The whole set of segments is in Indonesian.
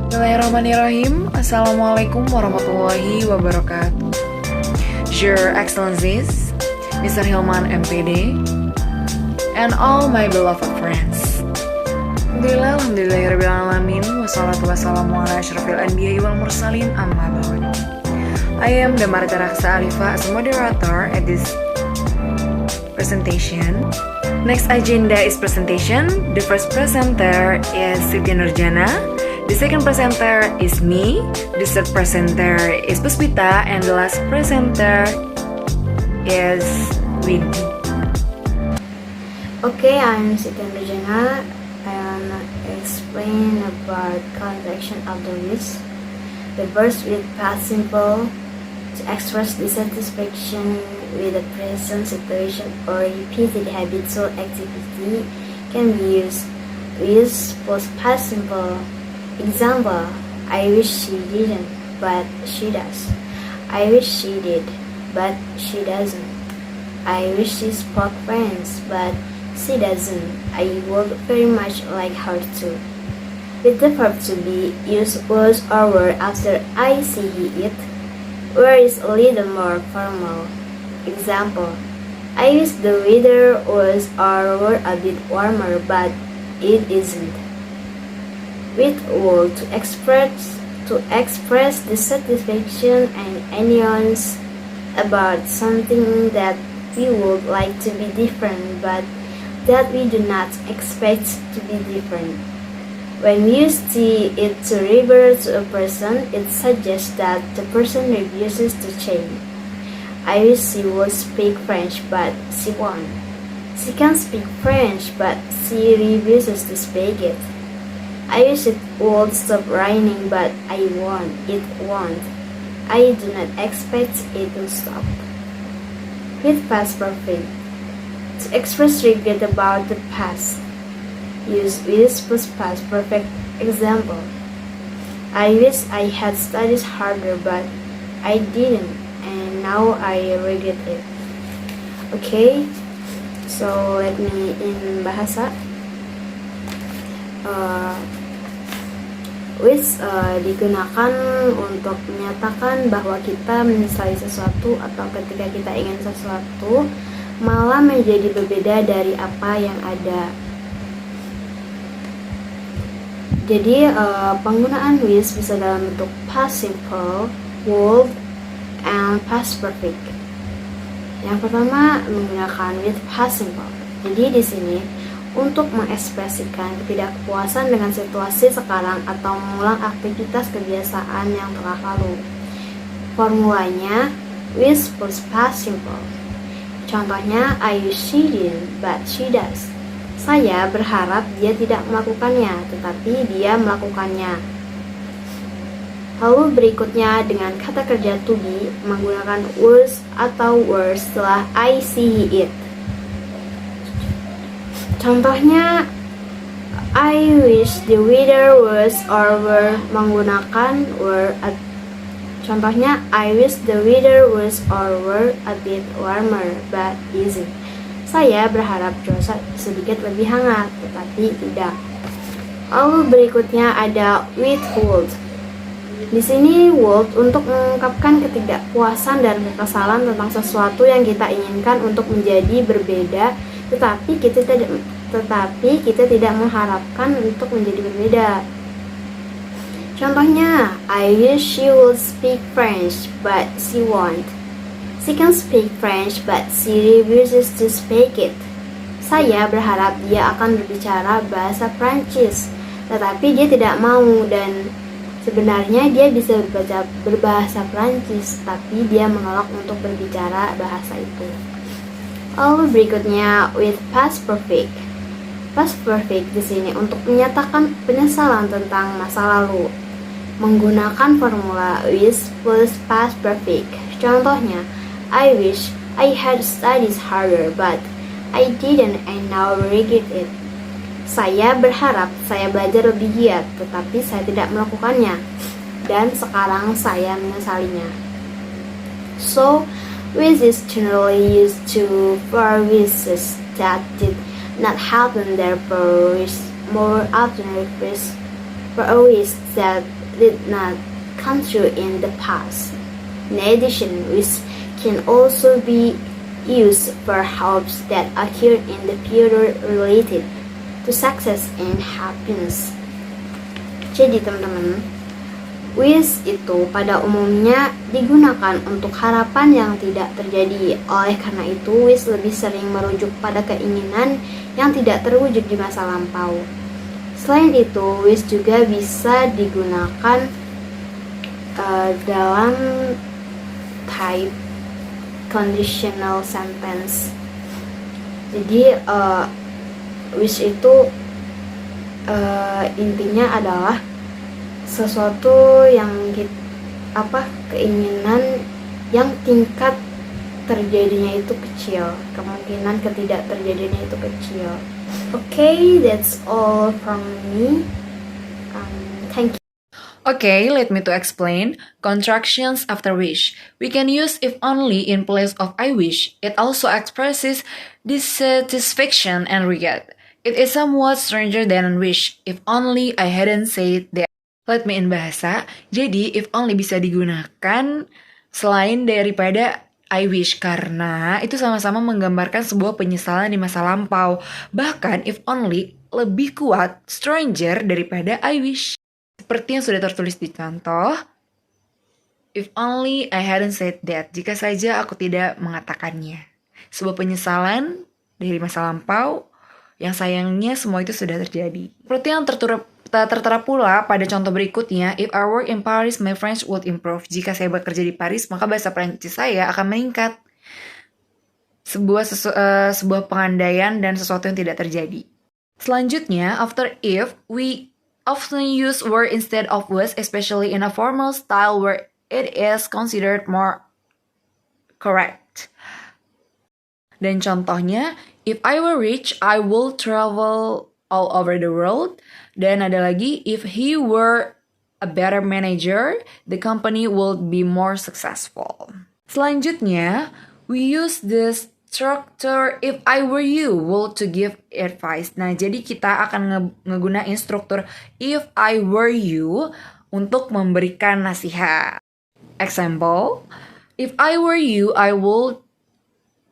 Bismillahirrahmanirrahim. Assalamualaikum warahmatullahi wabarakatuh. Your Excellencies, Mr. Hilman MPD, and all my beloved friends. Alhamdulillahirrahmanirrahim. Wassalatu wassalamu ala asyrafil anbiya'i wal mursalin, amma ba'd. I am Damarta Raksa Alifa as a moderator at this presentation. Next agenda is presentation. The first presenter is Siti Nurjana. The second presenter is me. The third presenter is Puspita, and the last presenter is Windy. Okay, I'm Siti Nurjana. I will explain about contraction of the wish. The verb with past simple to express dissatisfaction with the present situation or repeated habitual activity can be used with plus past simple. Example, I wish she didn't, but she does. I wish she did, but she doesn't. I wish she spoke French, but she doesn't. I would very much like her to. With the verb to be, use was or were after I, see, he, it. Were is a little more formal. Example, I wish the weather was or were a bit warmer, but it isn't. With would to express dissatisfaction and annoyance about something that we would like to be different, but that we do not expect to be different. When we use it to refer to a person, it suggests that the person refuses to change. I wish she would speak French, but she won't. She can speak French, but she refuses to speak it. I wish it would stop raining, but it won't. I do not expect it to stop. With past perfect, to express regret about the past, use with plus past perfect. Example, I wish I had studied harder, but I didn't, and now I regret it. Okay, so let me in bahasa. Digunakan untuk menyatakan bahwa kita menyesali sesuatu atau ketika kita ingin sesuatu malah menjadi berbeda dari apa yang ada. Jadi penggunaan wish bisa dalam bentuk past simple, would, and past perfect. Yang pertama menggunakan with past simple. Jadi di sini untuk mengekspresikan ketidakpuasan dengan situasi sekarang atau mengulang aktivitas kebiasaan yang telah lalu. Formulanya with plus past simple. Contohnya, I wish she didn't, but she does. Saya berharap dia tidak melakukannya, tetapi dia melakukannya. Lalu berikutnya dengan kata kerja to be menggunakan was atau were setelah I, see, he, it. Contohnya, I wish the weather was or were menggunakan were. Contohnya, I wish the weather was or were a bit warmer, but isn't. Saya berharap cuaca sedikit lebih hangat, tetapi tidak. Lalu berikutnya ada with would. Di sini would untuk mengungkapkan ketidakpuasan dan kekesalan tentang sesuatu yang kita inginkan untuk menjadi berbeda, tetapi kita tidak mengharapkan untuk menjadi berbeda. Contohnya, I wish she would speak French, but she won't. She can speak French, but she refuses to speak it. Saya berharap dia akan berbicara bahasa Prancis, tetapi dia tidak mau, dan sebenarnya dia bisa berbahasa Prancis, tapi dia menolak untuk berbicara bahasa itu. Lalu berikutnya with past perfect. Past perfect di sini untuk menyatakan penyesalan tentang masa lalu. Menggunakan formula with plus past perfect. Contohnya, I wish I had studied harder, but I didn't and now regret it. Saya berharap saya belajar lebih giat, tetapi saya tidak melakukannya, dan sekarang saya menyesalinya. So, wish is generally used to for wishes that did not happen, therefore wish more often request for a wish that did not come true in the past. In addition, wish can also be used for hopes that occur in the future related to success and happiness. Jadi teman-teman, wish itu pada umumnya digunakan untuk harapan yang tidak terjadi. Oleh karena itu, wish lebih sering merujuk pada keinginan yang tidak terwujud di masa lampau. Selain itu, wish juga bisa digunakan dalam type conditional sentence. Jadi, wish itu intinya adalah sesuatu yang keinginan yang tingkat terjadinya itu kecil, kemungkinan ketidak terjadinya itu kecil. Okay, that's all from me. Thank you. Okay, let me to explain. Contractions after wish. We can use if only in place of I wish. It also expresses dissatisfaction and regret. It is somewhat stranger than wish. If only I hadn't said that. Let me in bahasa. Jadi, if only bisa digunakan selain daripada I wish, karena itu sama-sama menggambarkan sebuah penyesalan di masa lampau. Bahkan, if only lebih kuat stranger daripada I wish. Seperti yang sudah tertulis di contoh, if only I hadn't said that. Jika saja aku tidak mengatakannya. Sebuah penyesalan dari masa lampau yang sayangnya semua itu sudah terjadi. Seperti yang tertera pula pada contoh berikutnya, if I work in Paris, my French would improve. Jika saya bekerja di Paris, maka bahasa Prancis saya akan meningkat. Sebuah pengandaian dan sesuatu yang tidak terjadi. Selanjutnya, after if, we often use were instead of was, especially in a formal style where it is considered more correct. Dan contohnya, if I were rich, I would travel all over the world. Dan ada lagi, if he were a better manager, the company would be more successful. Selanjutnya, we use the structure if I were you would to give advice. Nah, jadi kita akan ngegunain struktur if I were you untuk memberikan nasihat. Example, if I were you, I would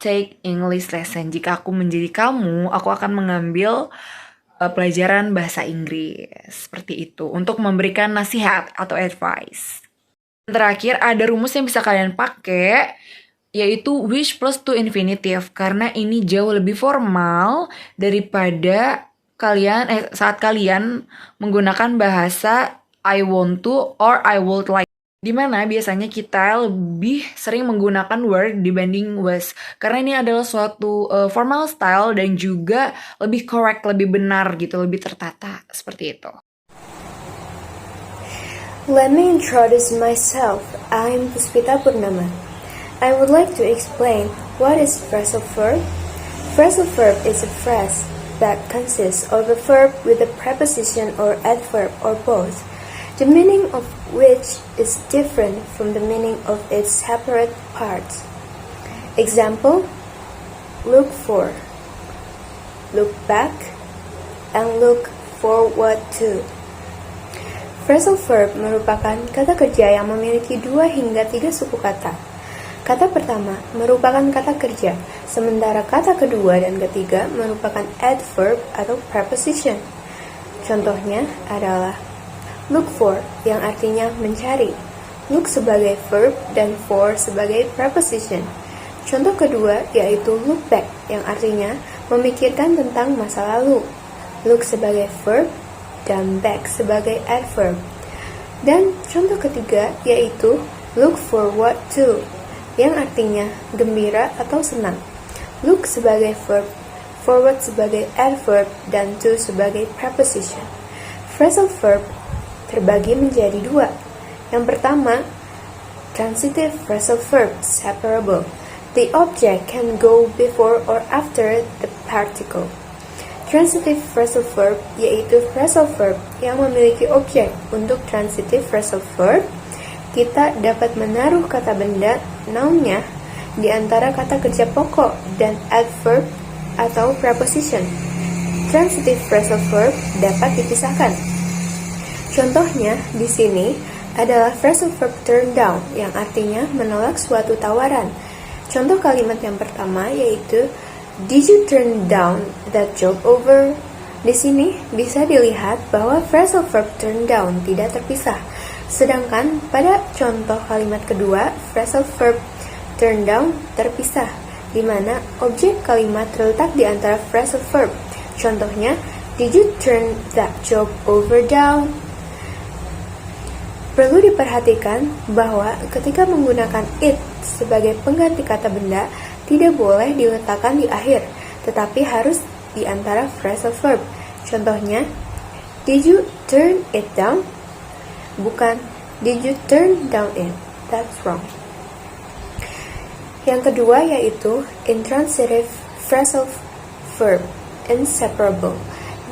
take English lesson. Jika aku menjadi kamu, aku akan mengambil pelajaran bahasa Inggris. Seperti itu, untuk memberikan nasihat atau advice. Terakhir, ada rumus yang bisa kalian pakai, yaitu wish plus to infinitive, karena ini jauh lebih formal daripada saat kalian menggunakan bahasa I want to or I would like, dimana biasanya kita lebih sering menggunakan were dibanding was, karena ini adalah suatu formal style dan juga lebih correct, lebih benar gitu, lebih tertata, seperti itu. Let me introduce myself. I'm Puspita Purnama. I would like to explain what is phrasal verb. Phrasal verb is a phrase that consists of a verb with a preposition or adverb or both, the meaning of which is different from the meaning of its separate parts. Example, look for, look back, and look forward to. Phrasal verb merupakan kata kerja yang memiliki 2 hingga 3 suku kata. Kata pertama merupakan kata kerja, sementara kata kedua dan ketiga merupakan adverb atau preposition. Contohnya adalah look for yang artinya mencari, look sebagai verb dan for sebagai preposition. Contoh kedua yaitu look back yang artinya memikirkan tentang masa lalu, look sebagai verb dan back sebagai adverb. Dan contoh ketiga yaitu look forward to yang artinya gembira atau senang, look sebagai verb, forward sebagai adverb, dan to sebagai preposition. Phrasal verb terbagi menjadi 2. Yang pertama, transitive phrasal verb separable. The object can go before or after the particle. Transitive phrasal verb yaitu phrasal verb yang memiliki objek. Untuk transitive phrasal verb, kita dapat menaruh kata benda, noun-nya, di antara kata kerja pokok dan adverb atau preposition. Transitive phrasal verb dapat dipisahkan. Contohnya di sini adalah phrasal verb turn down yang artinya menolak suatu tawaran. Contoh kalimat yang pertama yaitu Did you turn down that job over? Di sini bisa dilihat bahwa phrasal verb turn down tidak terpisah. Sedangkan pada contoh kalimat kedua, phrasal verb turn down terpisah, di mana objek kalimat terletak di antara phrasal verb. Contohnya, Did you turn that job over down? Perlu diperhatikan bahwa ketika menggunakan it sebagai pengganti kata benda, tidak boleh diletakkan di akhir, tetapi harus di antara phrasal verb. Contohnya, Did you turn it down? Bukan, Did you turn down it? That's wrong. Yang kedua yaitu intransitive phrasal verb, inseparable.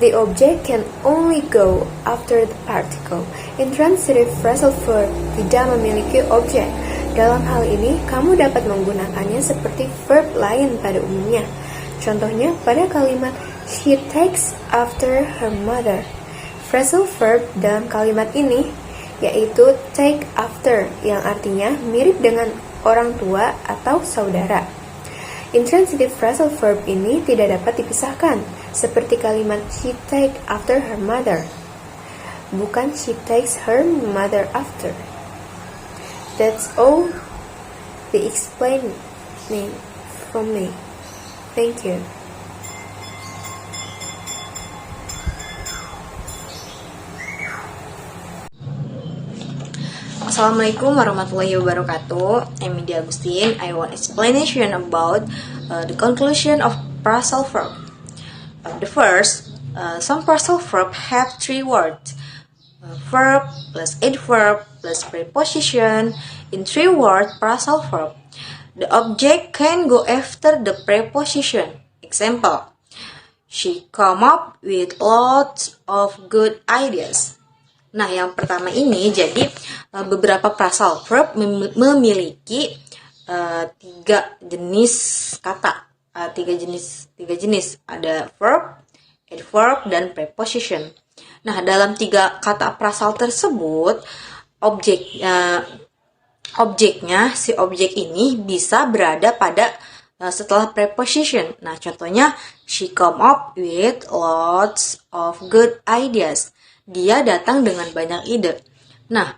The object can only go after the particle. Intransitive phrasal verb tidak memiliki objek. Dalam hal ini, kamu dapat menggunakannya seperti verb lain pada umumnya. Contohnya pada kalimat She takes after her mother. Phrasal verb dalam kalimat ini yaitu take after, yang artinya mirip dengan orang tua atau saudara. Intransitive phrasal verb ini tidak dapat dipisahkan, seperti kalimat She take after her mother. Bukan she takes her mother after. That's all the explaining from me. Thank you. Assalamualaikum warahmatullahi wabarakatuh. I'm India Agustin. I want explanation about the conclusion of phrasal verb. The first, some phrasal verb have three words. Verb plus adverb plus preposition. In three word phrasal verb, the object can go after the preposition. Example, she come up with lots of good ideas. Nah, yang pertama ini jadi beberapa phrasal verb memiliki tiga jenis kata, tiga jenis ada verb, adverb, dan preposition. Nah, dalam tiga kata phrasal tersebut, objeknya si objek ini bisa berada pada setelah preposition. Nah, contohnya she come up with lots of good ideas. Dia datang dengan banyak ide. Nah,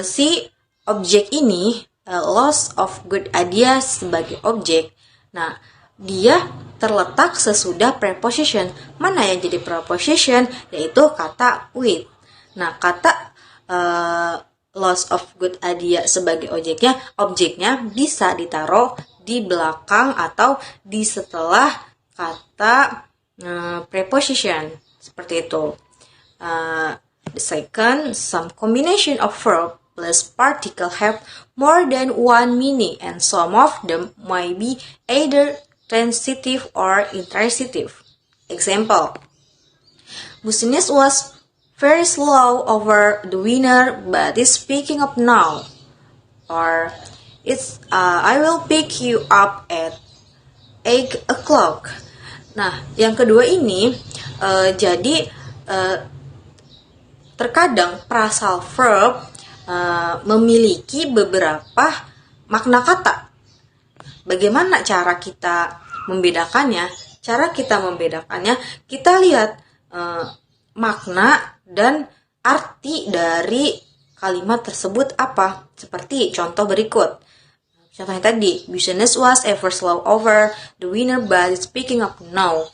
si objek ini lots of good ideas sebagai objek. Nah, dia terletak sesudah preposition. Mana yang jadi preposition? Yaitu kata with. Nah, kata lots of good idea sebagai objeknya bisa ditaruh di belakang atau di setelah kata preposition. Seperti itu. The second, some combination of verb plus particle have more than one meaning, and some of them might be either transitive or intransitive. Example, Business was very slow over the winter, but is picking up now. Or I will pick you up at 8 o'clock. Nah, yang kedua ini jadi terkadang phrasal verb memiliki beberapa makna kata. Bagaimana cara kita membedakannya? Cara kita membedakannya, kita lihat makna dan arti dari kalimat tersebut apa. Seperti contoh berikut. Contohnya tadi, business was ever slow over the winter, but it's picking up now.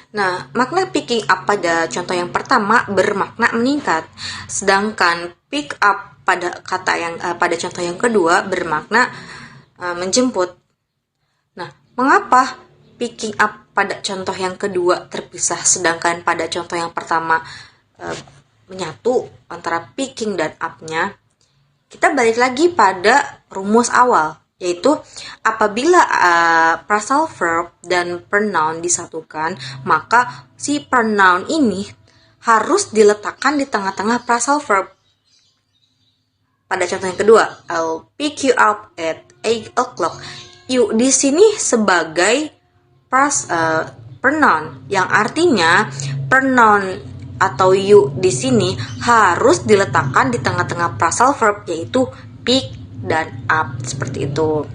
Nah, makna picking up pada contoh yang pertama bermakna meningkat, sedangkan pick up pada kata yang pada contoh yang kedua bermakna menjemput. Nah, mengapa picking up pada contoh yang kedua terpisah, sedangkan pada contoh yang pertama menyatu antara picking dan up-nya? Kita balik lagi pada rumus awal, yaitu apabila phrasal verb dan pronoun disatukan, maka si pronoun ini harus diletakkan di tengah-tengah phrasal verb. Pada contoh yang kedua, I'll pick you up at 8 o'clock. You di sini sebagai pronoun, yang artinya pronoun atau you di sini harus diletakkan di tengah-tengah phrasal verb, yaitu pick dan up, seperti itu.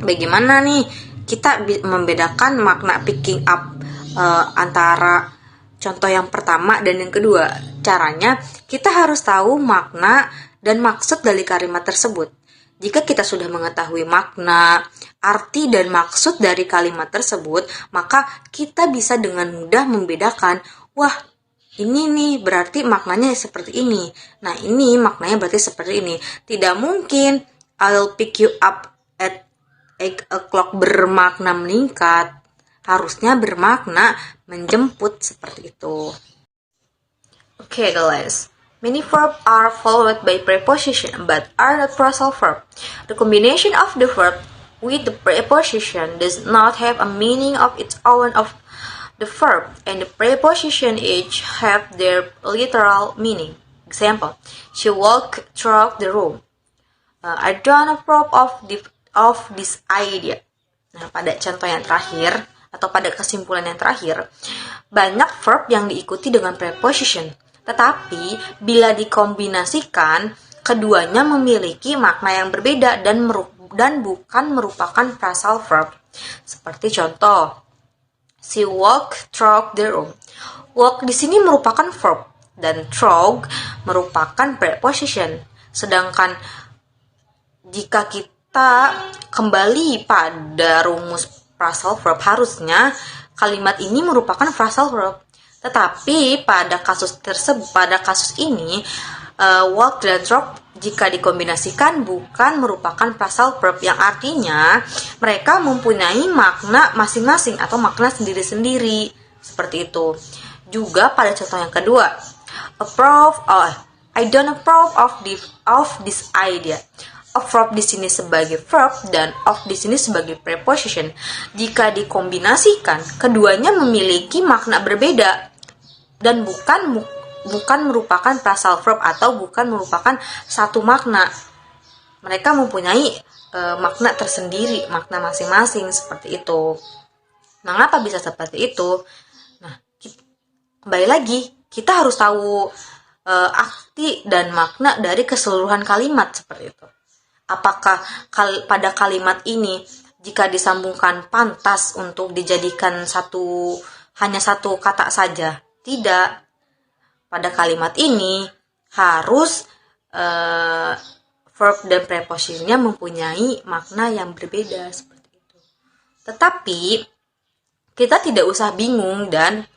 Bagaimana nih kita membedakan makna picking up antara contoh yang pertama dan yang kedua? Caranya, kita harus tahu makna dan maksud dari kalimat tersebut. Jika kita sudah mengetahui makna, arti, dan maksud dari kalimat tersebut, maka kita bisa dengan mudah membedakan, wah, ini nih berarti maknanya seperti ini. Nah, ini maknanya berarti seperti ini. Tidak mungkin I'll pick you up at 8 o'clock bermakna meningkat. Harusnya bermakna menjemput, seperti itu. Okay, guys. Many verbs are followed by preposition but are not phrasal verb. The combination of the verb with the preposition does not have a meaning of its own of the verb, and the preposition each have their literal meaning. Example: she walked through the room. I don't approve of this idea. Nah, pada contoh yang terakhir atau pada kesimpulan yang terakhir, banyak verb yang diikuti dengan preposition. Tetapi, bila dikombinasikan, keduanya memiliki makna yang berbeda dan bukan merupakan phrasal verb. Seperti contoh, she walked through the room. Walk di sini merupakan verb dan through merupakan preposition. Sedangkan jika kita kembali pada rumus phrasal verb, harusnya kalimat ini merupakan phrasal verb. Tetapi pada kasus ini, walk dan through jika dikombinasikan bukan merupakan phrasal verb, yang artinya mereka mempunyai makna masing-masing atau makna sendiri-sendiri, seperti itu. Juga pada contoh yang kedua, I don't approve of this idea. Approve di sini sebagai verb dan of di sini sebagai preposition. Jika dikombinasikan, keduanya memiliki makna berbeda dan bukan merupakan phrasal verb atau bukan merupakan satu makna. Mereka mempunyai makna tersendiri, makna masing-masing, seperti itu. Mengapa bisa seperti itu? Nah, kembali lagi, kita harus tahu arti dan makna dari keseluruhan kalimat, seperti itu. Apakah pada kalimat ini jika disambungkan pantas untuk dijadikan hanya satu kata saja? Tidak. Pada kalimat ini harus verb dan prepositionnya mempunyai makna yang berbeda, seperti itu. Tetapi kita tidak usah bingung dan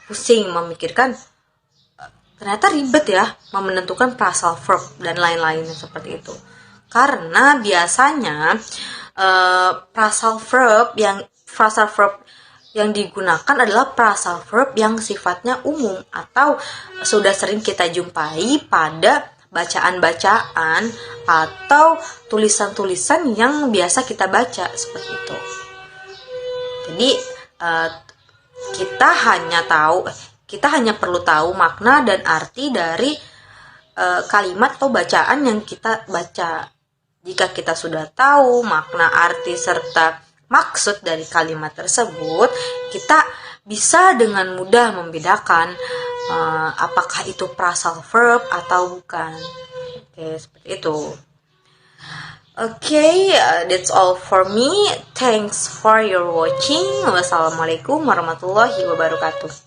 pusing memikirkan, ternyata ribet ya menentukan phrasal verb dan lain-lainnya, seperti itu. Karena biasanya phrasal verb yang digunakan adalah phrasal verb yang sifatnya umum atau sudah sering kita jumpai pada bacaan-bacaan atau tulisan-tulisan yang biasa kita baca, seperti itu. Jadi kita hanya perlu tahu makna dan arti dari kalimat atau bacaan yang kita baca. Jika kita sudah tahu makna, arti, serta maksud dari kalimat tersebut, kita bisa dengan mudah membedakan apakah itu phrasal verb atau bukan. Oke, seperti itu. Okay, that's all for me. Thanks for your watching. Wassalamualaikum warahmatullahi wabarakatuh.